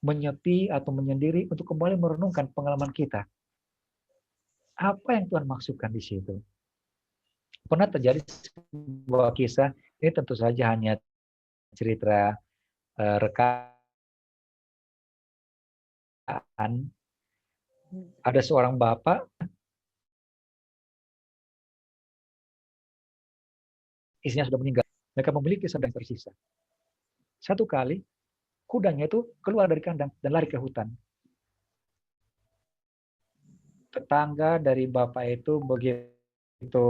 menyepi atau menyendiri untuk kembali merenungkan pengalaman kita. Apa yang Tuhan maksudkan di situ? Pernah terjadi sebuah kisah, ini tentu saja hanya cerita rekaan. Ada seorang bapak, istrinya sudah meninggal. Mereka memiliki saudara yang tersisa. Satu kali, kudanya itu keluar dari kandang dan lari ke hutan. Tetangga dari bapak itu begitu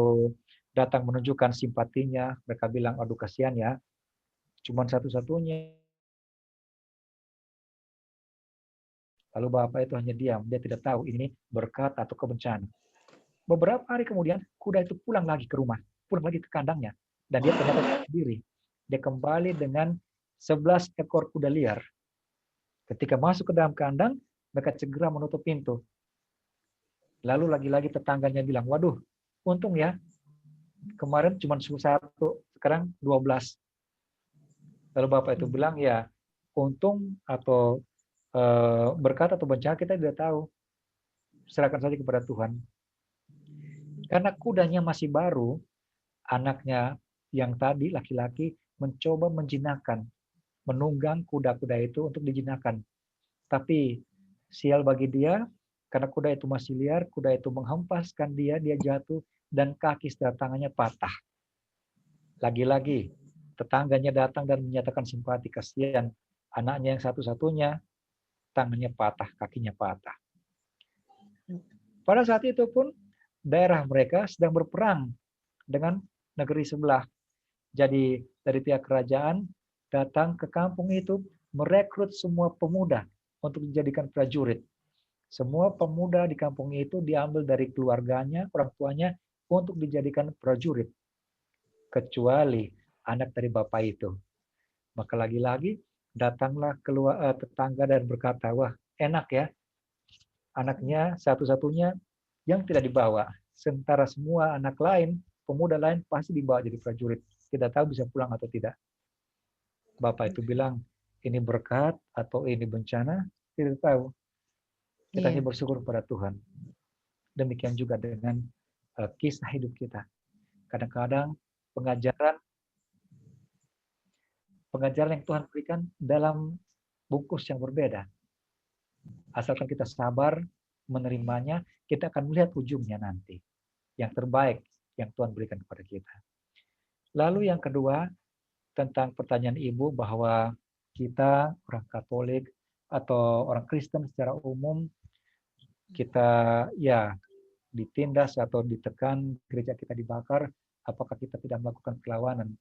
datang menunjukkan simpatinya, mereka bilang, aduh kasihan ya, cuman satu-satunya. Lalu bapak itu hanya diam, dia tidak tahu ini berkat atau kebencana. Beberapa hari kemudian, kuda itu pulang lagi ke rumah, pulang lagi ke kandangnya. Dan dia ternyata sendiri. Dia kembali dengan 11 ekor kuda liar. Ketika masuk ke dalam kandang, mereka segera menutup pintu. Lalu lagi-lagi tetangganya bilang, waduh, untung ya, kemarin cuma 1, sekarang 12. Lalu bapak itu bilang, ya, untung atau berkat atau bencana kita tidak tahu. Serahkan saja kepada Tuhan. Karena kudanya masih baru, anaknya yang tadi laki-laki mencoba menjinakkan, menunggang kuda-kuda itu untuk dijinakkan. Tapi sial bagi dia, karena kuda itu masih liar, kuda itu menghempaskan dia jatuh, dan kaki serta tangannya patah. Lagi-lagi, tetangganya datang dan menyatakan simpati, kasihan anaknya yang satu-satunya, tangannya patah, kakinya patah. Pada saat itu pun, daerah mereka sedang berperang dengan negeri sebelah. Jadi dari pihak kerajaan datang ke kampung itu merekrut semua pemuda untuk dijadikan prajurit. Semua pemuda di kampung itu diambil dari keluarganya, orang tuanya untuk dijadikan prajurit. Kecuali anak dari bapak itu. Maka lagi-lagi datanglah keluar tetangga dan berkata, wah enak ya, anaknya satu-satunya yang tidak dibawa. Sementara semua anak lain, pemuda lain pasti dibawa jadi prajurit. Tidak tahu bisa pulang atau tidak. Bapak itu bilang, ini berkat atau ini bencana, tidak tahu. Kita hanya bersyukur kepada Tuhan. Demikian juga dengan kisah hidup kita. Kadang-kadang pengajaran yang Tuhan berikan dalam bungkus yang berbeda. Asalkan kita sabar menerimanya, kita akan melihat ujungnya nanti. Yang terbaik yang Tuhan berikan kepada kita. Lalu yang kedua, tentang pertanyaan Ibu bahwa kita orang Katolik atau orang Kristen secara umum, kita ya ditindas atau ditekan, gereja kita dibakar, apakah kita tidak melakukan perlawanan?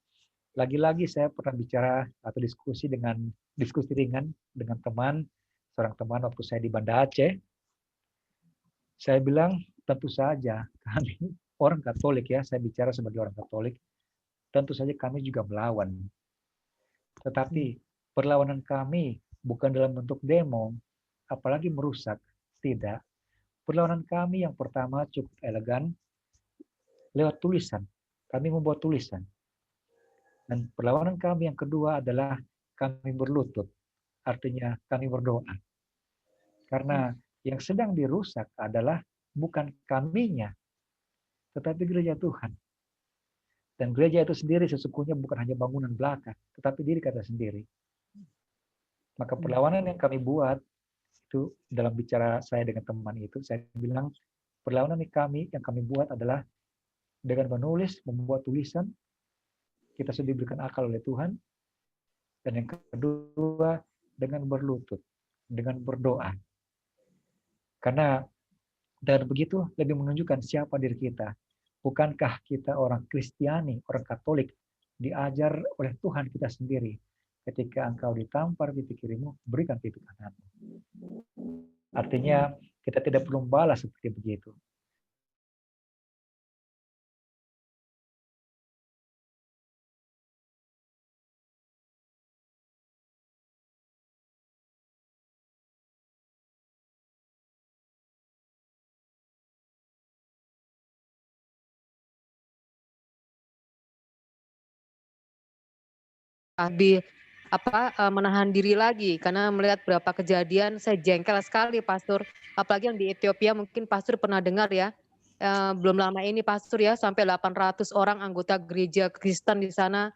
Lagi-lagi saya pernah bicara atau diskusi ringan dengan seorang teman waktu saya di Banda Aceh. Saya bilang, tentu saja kami orang Katolik ya, saya bicara sebagai orang Katolik, tentu saja kami juga melawan. Tetapi perlawanan kami bukan dalam bentuk demo, apalagi merusak. Tidak. Perlawanan kami yang pertama cukup elegan, lewat tulisan. Kami membuat tulisan. Dan perlawanan kami yang kedua adalah kami berlutut. Artinya kami berdoa. Karena yang sedang dirusak adalah bukan kaminya, tetapi gereja Tuhan. Dan gereja itu sendiri sesungguhnya bukan hanya bangunan belaka, tetapi diri kita sendiri. Maka perlawanan yang kami buat, itu dalam bicara saya dengan teman itu, saya bilang, perlawanan yang kami buat adalah dengan menulis, membuat tulisan, kita sudah diberikan akal oleh Tuhan. Dan yang kedua, dengan berlutut, dengan berdoa. Karena dengan begitu lebih menunjukkan siapa diri kita. Bukankah kita orang Kristiani, orang Katolik, diajar oleh Tuhan kita sendiri. Ketika engkau ditampar pipi kirimu, berikan pipi kananmu. Artinya kita tidak perlu membalas seperti begitu. Menahan diri lagi karena melihat berapa kejadian saya jengkel sekali Pastor, apalagi yang di Ethiopia mungkin Pastor pernah dengar ya, belum lama ini Pastor ya sampai 800 orang anggota gereja Kristen di sana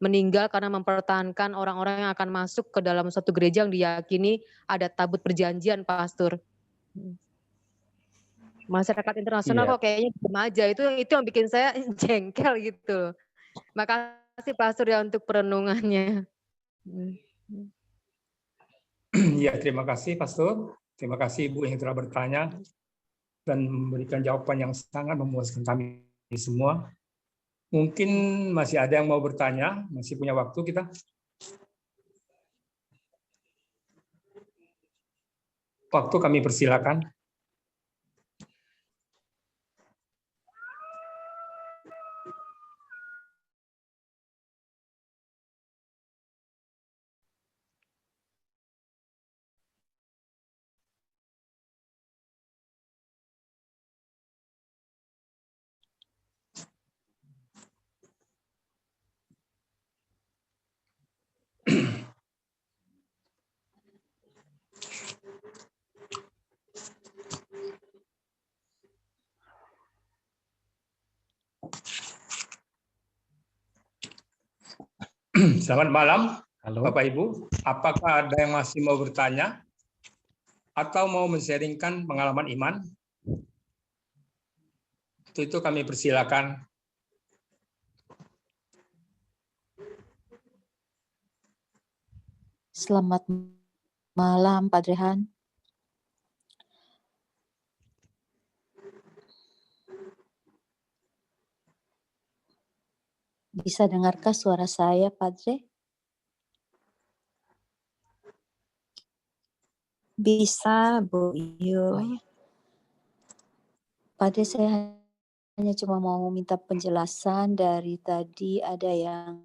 meninggal karena mempertahankan orang-orang yang akan masuk ke dalam suatu gereja yang diyakini ada tabut perjanjian Pastor. Masyarakat internasional Iya. kok kayaknya diem aja, itu yang bikin saya jengkel gitu. Makasih Pastor ya untuk perenungannya. Ya, terima kasih Pastor. Terima kasih Ibu yang telah bertanya dan memberikan jawaban yang sangat memuaskan kami semua. Mungkin masih ada yang mau bertanya, masih punya waktu kita. Waktu kami persilakan. Selamat malam, Halo. Bapak Ibu. Apakah ada yang masih mau bertanya atau mau men-sharingkan pengalaman iman? Itu kami persilakan. Selamat malam, Pak Rehan. Bisa dengarkah suara saya, Padre? Bisa, Bu Yu. Oh, ya. Padre, saya hanya cuma mau minta penjelasan dari tadi ada yang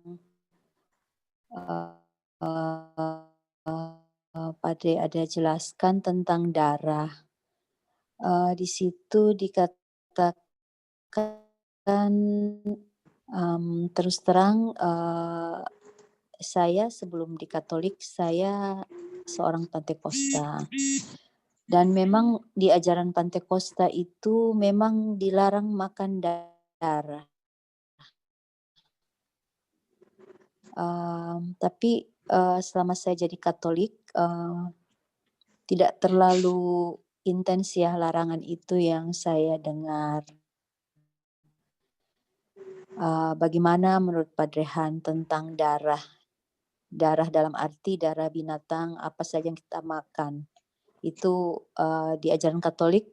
Padre ada jelaskan tentang darah. Di situ dikatakan terus terang saya sebelum di Katolik saya seorang Pantekosta dan memang di ajaran Pantekosta itu memang dilarang makan darah. Tapi selama saya jadi Katolik tidak terlalu intens ya larangan itu yang saya dengar. Bagaimana menurut Padre Han tentang darah? Darah dalam arti darah binatang apa saja yang kita makan. Itu di ajaran Katolik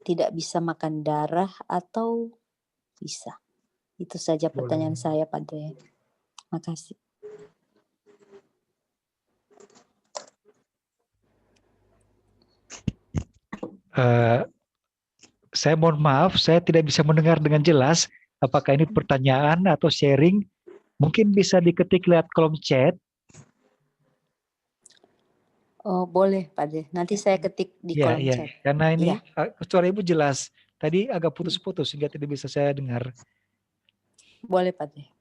tidak bisa makan darah atau bisa? Itu saja pertanyaan saya, Padre. Makasih. Saya mohon maaf, saya tidak bisa mendengar dengan jelas. Apakah ini pertanyaan atau sharing? Mungkin bisa diketik lewat kolom chat. Oh, boleh, Padre. Nanti saya ketik di kolom chat. Karena ini Ya. suara Ibu jelas. Tadi agak putus-putus sehingga tidak bisa saya dengar. Boleh, Padre.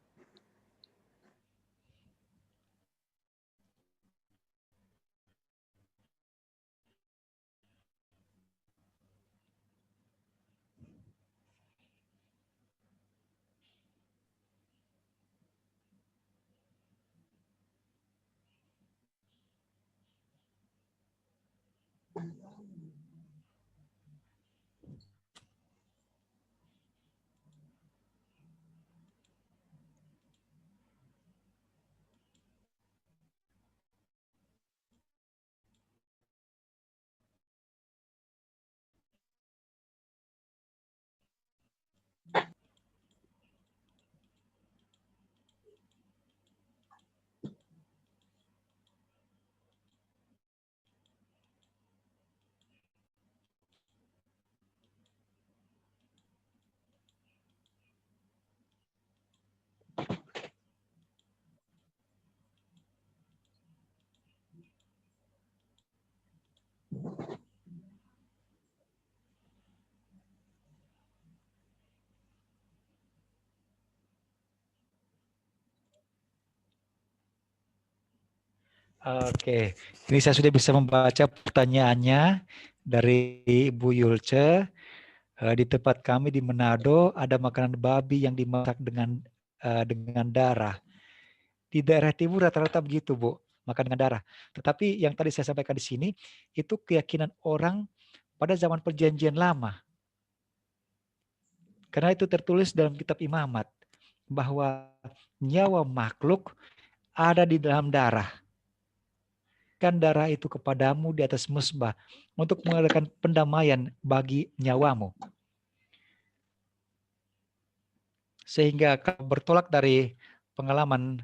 Oke, ini saya sudah bisa membaca pertanyaannya dari Ibu Yulce. Di tempat kami di Manado ada makanan babi yang dimasak dengan darah. Di daerah timur rata-rata begitu, Bu, makan dengan darah. Tetapi yang tadi saya sampaikan di sini itu keyakinan orang pada zaman Perjanjian Lama. Karena itu tertulis dalam kitab Imamat bahwa nyawa makhluk ada di dalam darah. Kan darah itu kepadamu di atas mezbah untuk mengadakan pendamaian bagi nyawamu. Sehingga kalau bertolak dari pengalaman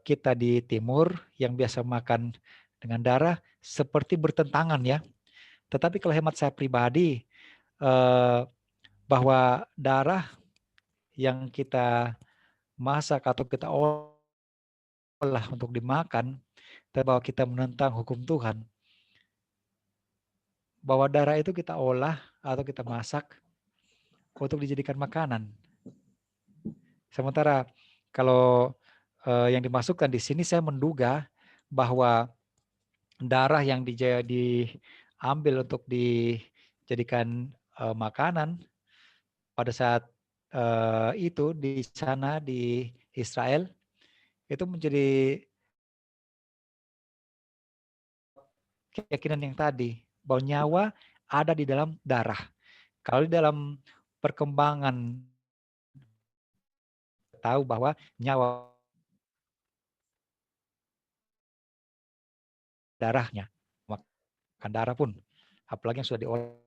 kita di timur yang biasa makan dengan darah seperti bertentangan ya. Tetapi kalau hemat saya pribadi bahwa darah yang kita masak atau kita olah untuk dimakan, bahwa kita menentang hukum Tuhan, bahwa darah itu kita olah atau kita masak untuk dijadikan makanan. Sementara kalau yang dimasukkan di sini saya menduga bahwa darah yang diambil untuk dijadikan makanan pada saat itu di sana di Israel itu menjadi keyakinan yang tadi bahwa nyawa ada di dalam darah. Kalau di dalam perkembangan tahu bahwa nyawa darahnya, makan darah pun, apalagi yang sudah diolah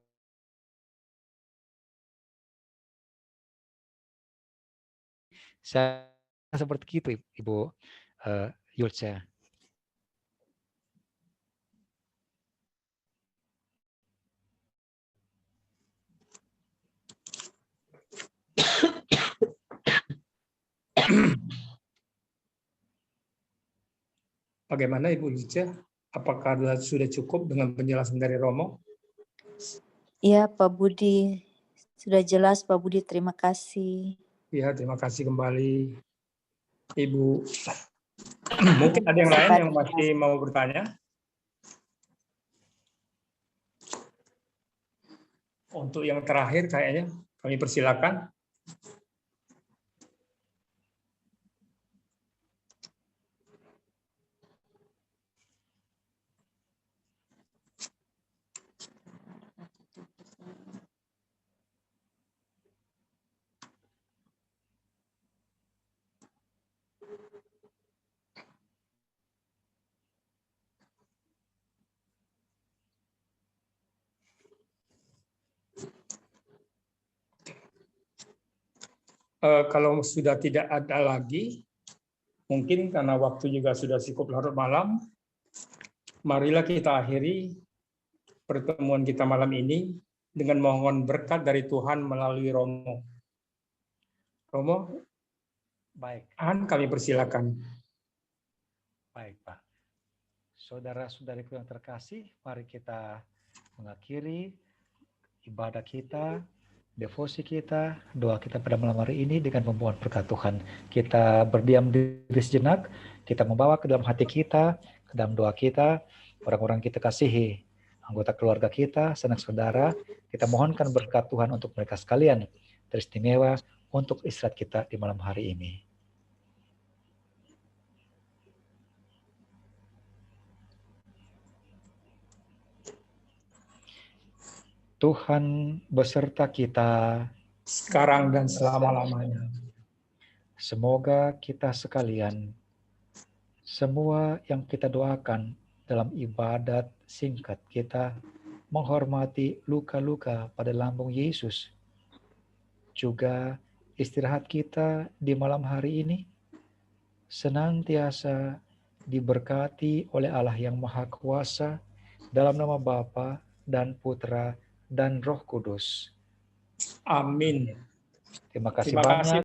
saya seperti itu, Ibu Yulce. Bagaimana Ibu Yulce? Apakah sudah cukup dengan penjelasan dari Romo? Iya, Pak Budi. Sudah jelas, Pak Budi. Terima kasih. Ya, terima kasih kembali, Ibu. Mungkin ada yang lain yang masih mau bertanya? Untuk yang terakhir kayaknya kami persilakan. Kalau sudah tidak ada lagi, mungkin karena waktu juga sudah cukup larut malam, marilah kita akhiri pertemuan kita malam ini dengan mohon berkat dari Tuhan melalui Romo. Romo, Baik. kami persilakan. Baik, Pak. Saudara-saudariku yang terkasih, mari kita mengakhiri ibadah kita, devosi kita, doa kita pada malam hari ini dengan memohon berkat Tuhan. Kita berdiam diri sejenak, kita membawa ke dalam hati kita, ke dalam doa kita, orang-orang kita kasihi, anggota keluarga kita, sanak saudara, kita mohonkan berkat Tuhan untuk mereka sekalian, teristimewa untuk istirahat kita di malam hari ini. Tuhan beserta kita sekarang dan selama-lamanya. Semoga kita sekalian, semua yang kita doakan dalam ibadat singkat kita, menghormati luka-luka pada lambung Yesus, juga istirahat kita di malam hari ini, senantiasa diberkati oleh Allah yang Maha Kuasa, dalam nama Bapa dan Putra dan Roh Kudus. Amin. Terima kasih banyak.